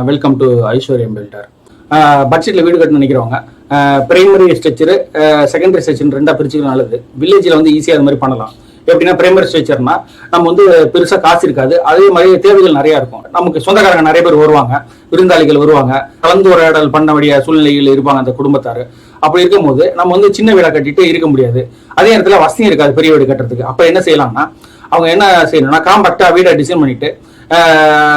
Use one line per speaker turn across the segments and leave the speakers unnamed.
Welcome to aishwaryam.builder. பட்ஜெட்டில் வீடு கட்டணும்னு நினைக்கிறவங்க பிரைமரி ஸ்ட்ரக்சரு செகண்டரி ஸ்ட்ரக்சர் ரெண்டாக பிரிச்சுக்க நல்லது. வில்லேஜில் வந்து ஈஸியாக அது மாதிரி பண்ணலாம். எப்படின்னா பிரைமரி ஸ்ட்ரக்சர்னா நம்ம வந்து பெருசாக காசு இருக்காது, அதே மாதிரி தேவைகள் நிறையா இருக்கும். நமக்கு சொந்தக்காரங்க நிறைய பேர் வருவாங்க, விருந்தாளிகள் வருவாங்க, கலந்துரையாடல் பண்ண வேண்டிய சூழ்நிலைகள் இருப்பாங்க அந்த குடும்பத்தார். அப்படி இருக்கும்போது நம்ம வந்து சின்ன வீடை கட்டிட்டு இருக்க முடியாது, அதே நேரத்தில் வசதியும் இருக்காது பெரிய வீடு கட்டுறதுக்கு. அப்போ என்ன செய்யலாம்னா அவங்க என்ன செய்யணும்னா காம்பாக்டாக வீடை டிசைன் பண்ணிட்டு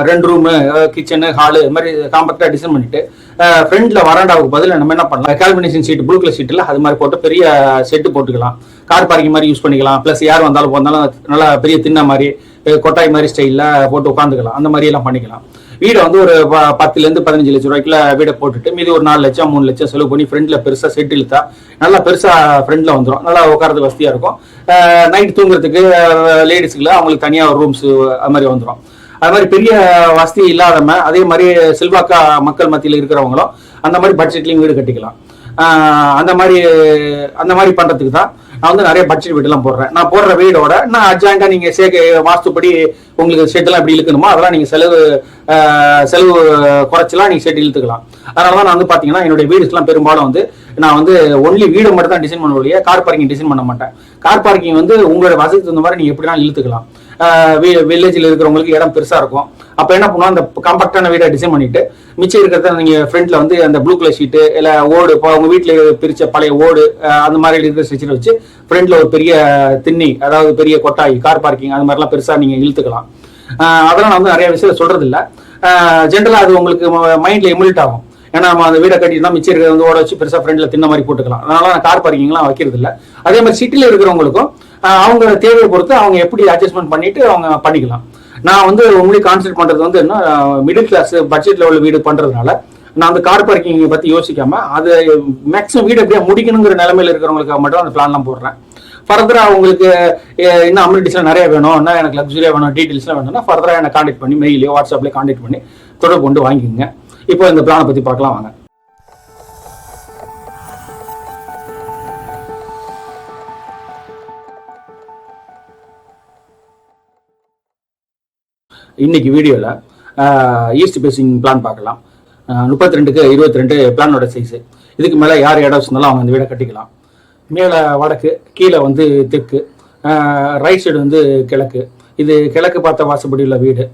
2 ரூமு, கிச்சனு, ஹாலு இது மாதிரி காம்பாக்டாக டிசைன் பண்ணிட்டு ஃப்ரண்ட்ல வராண்டாவுக்கு பதில் நம்ம என்ன பண்ணலாம், கால்பினேஷன் ஷீட் ப்ளூ கலர் ஷீட்டில் அது மாதிரி போட்டு பெரிய செட்டு போட்டுக்கலாம். கார் பார்க்கிங் மாதிரி யூஸ் பண்ணிக்கலாம். ப்ளஸ் யார் வந்தாலும் போனாலும் நல்லா பெரிய தின்ன மாதிரி கொட்டாய் மாதிரி ஸ்டைலில் போட்டு உட்காந்துக்கலாம். அந்த மாதிரி எல்லாம் பண்ணிக்கலாம். வீடை வந்து ஒரு 10 to 15 லட்சம் ரூபாய்க்குள்ள வீடை போட்டுட்டு மீதி ஒரு 4 லட்சம் 3 லட்சம் செலவு பண்ணி ஃப்ரெண்ட்ல பெருசா செட் இழுத்தா நல்லா பெருசா ஃப்ரெண்ட்ல வந்துடும். நல்லா உட்காரதுக்கு வசதியா இருக்கும். நைட் தூங்குறதுக்கு லேடிஸ்க்குல அவங்களுக்கு தனியா ஒரு ரூம்ஸ் அது மாதிரி வந்துடும். அது மாதிரி பெரிய வசதி இல்லாதவங்க, அதே மாதிரி செல்வாக்கா மக்கள் மத்தியில் இருக்கிறவங்களும் அந்த மாதிரி பட்ஜெட்லையும் வீடு கட்டிக்கலாம். அந்த மாதிரி பண்றதுக்கு தான் நான் வந்து நிறைய பட்ஜெட் வீடெல்லாம் போடுறேன். நான் போடுற வீடோட நான் அட்ஜாயிண்டா நீங்க வாஸ்துப்படி உங்களுக்கு ஷெட்லாம் எப்படி இழுக்கணுமோ அதெல்லாம் நீங்க செலவு குறைச்சலாம், நீங்க ஷெட் இழுத்துக்கலாம். அதனாலதான் நான் வந்து பாத்தீங்கன்னா என்னுடைய வீடுலாம் பெரும்பாலும் வந்து நான் வந்து ஒன்லி வீடு மட்டும் தான் டிசைன் பண்ணுவோம், கார் பார்க்கிங் டிசைன் பண்ண மாட்டேன். கார் பார்க்கிங் வந்து உங்களோட வசதிக்கு தகுந்த மாதிரி நீங்க எப்படினாலும் இழுத்துக்கலாம். வில்லேஜில் இருக்கிறவங்களுக்கு இடம் பெருசா இருக்கும். அப்ப என்ன பண்ணுவோம், அந்த காம்பாக்டான வீடை டிசைன் பண்ணிட்டு மிச்சம் இருக்கிறத நீங்க ஃப்ரண்ட்ல வந்து அந்த ப்ளூ கலர் ஷீட்டு இல்ல ஓடு, இப்போ உங்க வீட்டுல பிரிச்ச பழைய ஓடு அந்த மாதிரி இருக்கிற ஸ்ட்ரக்சர் வச்சு ஃப்ரண்ட்ல ஒரு பெரிய திண்ணி, அதாவது பெரிய கொட்டாய், கார் பார்க்கிங் அது மாதிரிலாம் பெருசா நீங்க இழுத்துக்கலாம். அதெல்லாம் நான் வந்து நிறைய விஷயம் சொல்றது இல்லை. ஜென்ரலா அது உங்களுக்கு மைண்ட்ல எமுலேட் ஆகும். ஏன்னா நம்ம அந்த வீடை கட்டிட்டு மிச்சம் இருக்கிறத வந்து ஓட வச்சு பெருசா ஃப்ரெண்ட்ல தின்ன மாதிரி போட்டுக்கலாம். அதனால நான் கார் பார்க்கிங்லாம் வைக்கிறது இல்லை. அதே மாதிரி சிட்டில இருக்கிறவங்களுக்கும் அவங்களோட தேவையை பொறுத்து அவங்க எப்படி அட்ஜஸ்ட்மெண்ட் பண்ணிட்டு அவங்க பண்ணிக்கலாம். நான் வந்து உங்களுக்கு கான்சென்ட் பண்றது வந்து என்ன, மிடில் கிளாஸ் பட்ஜெட் லெவல் வீடு பண்றதுனால நான் அந்த கார் பார்க்கிங் பத்தி யோசிக்காம அது மேக்ஸிமம் வீடு எப்படியா முடிக்கணுங்கிற நிலைமையில இருக்கிறவங்களுக்கு மட்டும் அந்த பிளான்லாம் போடுறேன். ஃபர்தரா உங்களுக்கு இன்னும் அம்யூனிட்டிஸ்லாம் நிறைய வேணும், என்ன எனக்கு லக்ஸரியா வேணும், டீட்டெயில்ஸ்லாம் வேணும்னா ஃபர்தரா என்ன கான்டாக்ட் பண்ணி மெயிலையோ வாட்ஸ்அப்லேயே கான்டாக்ட் பண்ணி தொடர்பு கொண்டு வாங்கிக்கோங்க. இப்போ இந்த பிளானை பத்தி பார்க்கலாம் வாங்க. இன்னைக்கு வீடியோல ஈஸ்ட் பேசிங் பிளான் பார்க்கலாம். 32 x 22 பிளானோட சைஸ். இதுக்கு மேல யார் இடம் வச்சிருந்தாலும் அவங்க அந்த வீடை கட்டிக்கலாம். மேலே வடக்கு, கீழே வந்து தெற்கு, ரைட் சைடு வந்து கிழக்கு. இது கிழக்கு பார்த்த வாசப்படி உள்ள வீடு.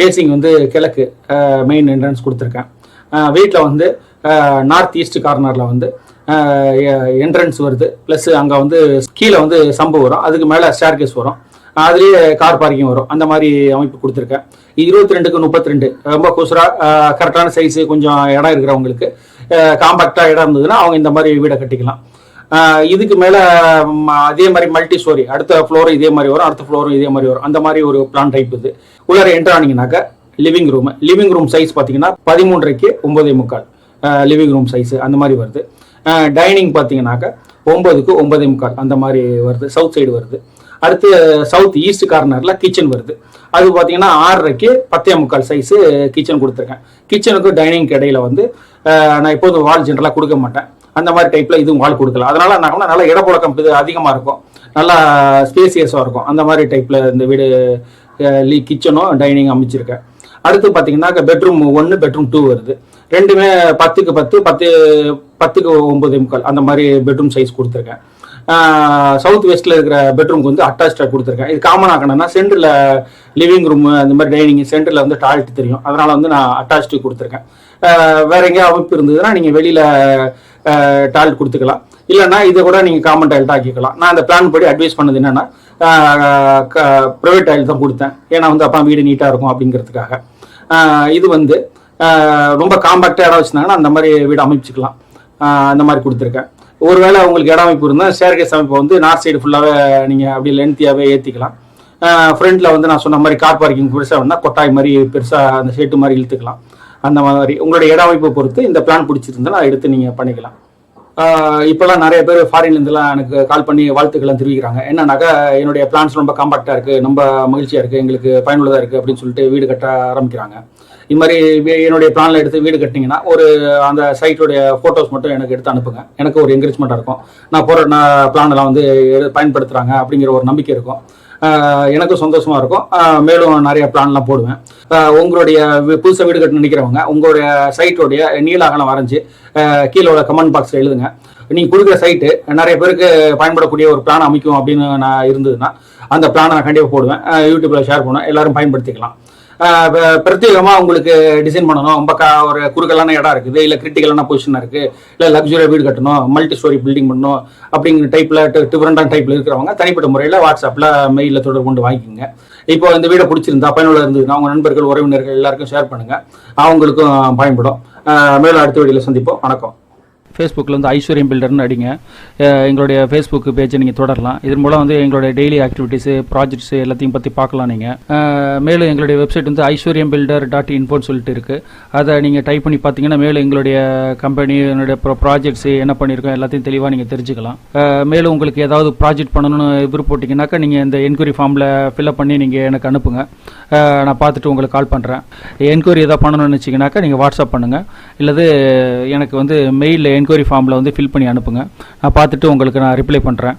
பேசிங் வந்து கிழக்கு மெயின் என்ட்ரன்ஸ் கொடுத்துருக்கேன். வீட்டில் வந்து நார்த் ஈஸ்ட் கார்னரில் வந்து என்ட்ரன்ஸ் வருது. ப்ளஸ் அங்கே வந்து கீழே வந்து சம்பு வரும், அதுக்கு மேலே ஸ்டேர்கேஸ் வரும், அதுலேயே கார் பார்க்கிங் வரும். அந்த மாதிரி அமைப்பு கொடுத்துருக்கேன். 22 x 32 ரொம்ப கூசுரா கரெக்டான சைஸு, கொஞ்சம் இடம் இருக்கிறவங்களுக்கு காம்பாக்டாக இடம் இருந்ததுன்னா அவங்க இந்த மாதிரி வீடை கட்டிக்கலாம். இதுக்கு மேலே அதே மாதிரி மல்டி ஸ்டோரி, அடுத்த ஃப்ளோரும் இதே மாதிரி வரும், அடுத்த ஃப்ளோரும் இதே மாதிரி வரும். அந்த மாதிரி ஒரு பிளான் டைப் இது. உள்ளார என்டர் ஆனீங்கன்னாக்க லிவிங் ரூம் சைஸ் பார்த்தீங்கன்னா 13 x 9.25 லிவிங் ரூம் சைஸ் அந்த மாதிரி வருது. டைனிங் பார்த்தீங்கன்னாக்க 9 x 9.25 அந்த மாதிரி வருது, சவுத் சைடு வருது. அடுத்து சவுத் ஈஸ்ட் கார்னரில் கிச்சன் வருது. அது பார்த்தீங்கன்னா 6 x 10.25 சைஸு கிச்சன் கொடுத்துருக்கேன். கிச்சனுக்கு டைனிங்க்கு இடையில வந்து நான் எப்போதும் வால் ஜென்ரலாக கொடுக்க மாட்டேன். அந்த மாதிரி டைப்பில் இதுவும் வால் கொடுக்கலாம். அதனால நான் நல்லா இடப்புழக்கம் இது அதிகமாக இருக்கும், நல்லா ஸ்பேசியஸாக இருக்கும். அந்த மாதிரி டைப்பில் இந்த வீடு கிச்சனும் டைனிங் அமைச்சிருக்கேன். அடுத்து பார்த்தீங்கன்னா பெட்ரூம் 1 பெட்ரூம் 2 வருது. ரெண்டுமே 10 x 10 10 x 9.25 அந்த மாதிரி பெட்ரூம் சைஸ் கொடுத்துருக்கேன். சவுத் வெஸ்ட்ல இருக்கிற பெட்ரூம்க்கு வந்து அட்டாச்சாக கொடுத்துருக்கேன். இது காமன் ஆகணும்னா சென்டரில் லிவிங் ரூம் அந்த மாதிரி டைனிங் சென்டரில் வந்து டாய்லெட் தெரியும், அதனால வந்து நான் அட்டாச்சு கொடுத்துருக்கேன். வேற எங்கேயா அமைப்பு இருந்ததுன்னா நீங்கள் வெளியில் டாய்லெட் கொடுத்துக்கலாம், இல்லைன்னா இதை கூட நீங்கள் காமன் டாய்லெட் ஆக்கிக்கலாம். நான் அந்த பிளான் படி அட்வைஸ் பண்ணது என்னன்னா ப்ரைவேட் டாய்லெட் தான் கொடுத்தேன், ஏன்னா வந்து அப்போ வீடு நீட்டாக இருக்கும் அப்படிங்கிறதுக்காக. இது வந்து ரொம்ப காம்பாக்டாக இடம் வச்சுருந்தாங்கன்னா அந்த மாதிரி வீடு அமைச்சுக்கலாம். அந்த மாதிரி கொடுத்துருக்கேன். ஒருவேளை உங்களுக்கு இட அமைப்பு இருந்தால் ஸ்டேர்கேஸ் அமைப்பு வந்து நார்த் சைடு ஃபுல்லாகவே நீங்கள் அப்படி லென்த்தியாகவே ஏற்றிக்கலாம். ஃப்ரண்ட்டில் வந்து நான் சொன்ன மாதிரி கார் பார்க்கிங் பெருசாக வேணால் கொட்டாய் மாதிரி பெருசாக அந்த ஷெட்டு மாதிரி இழுத்துக்கலாம். அந்த மாதிரி உங்களுடைய இட அமைப்பை பொறுத்து இந்த பிளான் பிடிச்சிருந்தா நான் எடுத்து நீங்கள் பண்ணிக்கலாம். இப்போல்லாம் நிறைய பேர் ஃபாரின்லேருந்துலாம் எனக்கு கால் பண்ணி வாழ்த்துக்கள்லாம் தெரிவிக்கிறாங்க. என்னன்னாக்கா என்னுடைய பிளான்ஸ் ரொம்ப காம்பாக்டாக இருக்குது, ரொம்ப மகிழ்ச்சியாக இருக்குது, எங்களுக்கு பயனுள்ளதாக இருக்குது அப்படின்னு சொல்லிட்டு வீடு கட்ட ஆரம்பிக்கிறாங்க. இது மாதிரி என்னுடைய பிளானில் எடுத்து வீடு கட்டிங்கன்னா ஒரு அந்த சைட்டோடைய ஃபோட்டோஸ் மட்டும் எனக்கு எடுத்து அனுப்புங்க. எனக்கு ஒரு என்கரேஜ்மெண்ட்டாக இருக்கும். நான் பிளானெல்லாம் வந்து பயன்படுத்துகிறாங்க அப்படிங்கிற ஒரு நம்பிக்கை இருக்கும். எனக்கும் சந்தோஷமாக இருக்கும். மேலும் நிறைய பிளான்லாம் போடுவேன். உங்களுடைய புதுசாக வீடு கட்டணும்னு நினைக்கிறவங்க உங்களுடைய சைட்டோடைய நீள அகலம் வரைஞ்சி கீழே உள்ள கமெண்ட் பாக்ஸில் எழுதுங்க. நீங்கள் கொடுக்குற சைட்டு நிறைய பேருக்கு பயன்படக்கூடிய ஒரு பிளான் அமைக்கும் அப்படின்னு நான் இருந்ததுன்னா அந்த பிளானை நான் கண்டிப்பாக போடுவேன். யூடியூப்பில் ஷேர் பண்ணுவேன், எல்லாரும் பயன்படுத்திக்கலாம். பிரத்யேகமாக உங்களுக்கு டிசைன் பண்ணணும், ரொம்ப ஒரு குறுகலான இடம் இருக்குது, இல்லை கிரிட்டிக்கலான பொசிஷனாக இருக்குது, இல்லை லக்ஸுரியாக வீடு கட்டணும், மல்டி ஸ்டோரி பில்டிங் பண்ணணும் அப்படிங்கிற டைப்பில் டிஃப்ரெண்டான டைப்பில் இருக்கிறவங்க தனிப்பட்ட முறையில் வாட்ஸ்அப்பில் மெயிலில் தொடர்பு கொண்டு வாங்கிக்கோங்க. இப்போ இந்த வீடை பிடிச்சிருந்தா பயனுள்ள இருந்ததுன்னா உங்கள் நண்பர்கள் உறவினர்கள் எல்லாருக்கும் ஷேர் பண்ணுங்கள், அவங்களுக்கும் பயன்படும். மேலும் அடுத்த வீடியோவில் சந்திப்போம். வணக்கம். ஃபேஸ்புக்கில் வந்து ஐஸ்வர்யம் பில்டர்னு அடிங்க, எங்களுடைய ஃபேஸ்புக் பேஜை நீங்கள் தொடரலாம். இதன் மூலம் வந்து எங்களுடைய டெய்லி ஆக்டிவிட்டீஸு ப்ராஜெக்ட்ஸு எல்லாத்தையும் பற்றி பார்க்கலாம். நீங்கள் மேலும் எங்களுடைய வெப்சைட் வந்து aishwaryam.builder.info சொல்லிட்டு இருக்குது. அதை நீங்கள் டைப் பண்ணி பார்த்தீங்கன்னா மேலும் எங்களுடைய கம்பெனி என்னுடைய ப்ராஜெக்ட்ஸு என்ன பண்ணியிருக்கோம் எல்லாத்தையும் தெளிவாக நீங்கள் தெரிஞ்சுக்கலாம். மேலும் உங்களுக்கு ஏதாவது ப்ராஜெக்ட் பண்ணணும்னு விருப்பப்பட்டீங்கன்னாக்கா நீங்கள் இந்த என்கொயரி ஃபார்மில் ஃபில்அப் பண்ணி நீங்கள் எனக்கு அனுப்புங்க. நான் பார்த்துட்டு உங்களுக்கு கால் பண்ணுறேன். என்கொயரி எதாவது பண்ணணும்னு நினச்சிங்கனாக்கா நீங்கள் வாட்ஸ்அப் பண்ணுங்கள், இல்லது எனக்கு வந்து மெயிலில் என்கொயரி ஃபார்மில் வந்து ஃபில் பண்ணி அனுப்புங்க. நான் பார்த்துட்டு உங்களுக்கு நான் ரிப்ளை பண்ணுறேன்.